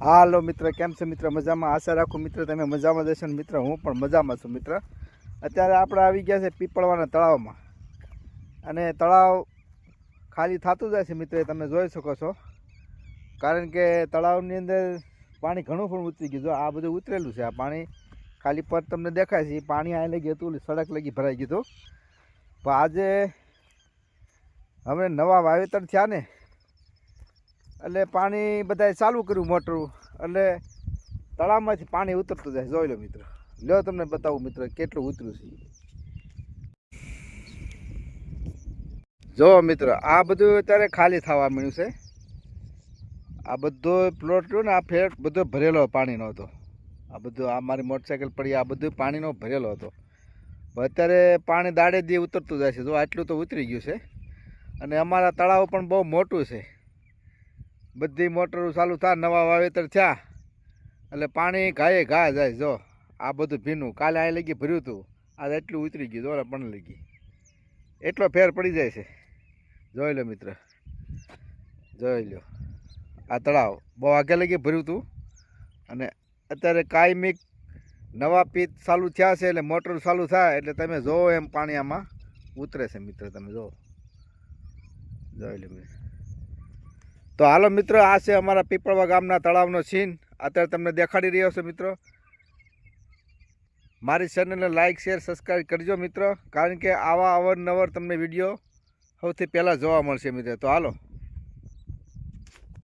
હાલો મિત્ર, કેમ છે મિત્ર? મજામાં? આશા રાખું મિત્ર તમે મજામાં જશો ને મિત્ર. હું પણ મજામાં છું મિત્ર. અત્યારે આપણે આવી ગયા છે પીપળવાના તળાવમાં, અને તળાવ ખાલી થતું જાય છે મિત્ર, તમે જોઈ શકો છો. કારણ કે તળાવની અંદર પાણી ઘણું પણ ઉતરી ગયું. આ બધું ઉતરેલું છે. આ પાણી ખાલી પર તમને દેખાય છે. એ પાણી આ લગી હતું, સડક લગી ભરાઈ ગયું. પણ આજે હવે નવા વાવેતર થયા ને, એટલે પાણી બધાએ ચાલુ કર્યું મોટરું, એટલે તળાવમાંથી પાણી ઉતરતું જાય. જોઈ લો મિત્ર, લ્યો તમને બતાવું મિત્ર કેટલું ઉતર્યું છે. જો મિત્ર, આ બધું અત્યારે ખાલી થવા મળ્યું છે. આ બધો પ્લોટ રહ્યો ને, આ ફેર બધો ભરેલો પાણીનો હતો. આ બધું આ મારી મોટરસાઇકલ પડી, આ બધું પાણીનો ભરેલો હતો. અત્યારે પાણી દાડે દી ઉતરતું જાય છે. જો આટલું તો ઉતરી ગયું છે. અને અમારા તળાવ પણ બહુ મોટું છે. બધી મોટરો ચાલુ થાય, નવા વાવેતર થયા એટલે પાણી ઘાયે ઘા જાય. જો આ બધું ભીનું કાલે આ લગી ભર્યું હતું, આ એટલું ઉતરી ગયું. જો પણ લગી એટલો ફેર પડી જાય છે. જોઈ લો મિત્ર, જોઈ લો. આ તળાવ બહુ આગે લગી ભર્યું હતું, અને અત્યારે કાયમિક નવા પીત ચાલુ થયા છે. એટલે મોટર ચાલુ થાય એટલે તમે જોવો એમ પાણી આમાં ઉતરે છે મિત્ર. તમે જોવો, જોઈ લો મિત્ર. તો હાલો મિત્રો, આ છે અમારા પીપળવા ગામના તળાવનો સીન. અત્યારે તમને દેખાડી રહ્યો છે મિત્રો. મારી ચેનલને લાઇક શેર સબસ્ક્રાઈબ કરજો મિત્રો, કારણ કે આવા અવારનવાર તમને વિડીયો સૌથી પહેલાં જોવા મળશે મિત્રો. તો હાલો.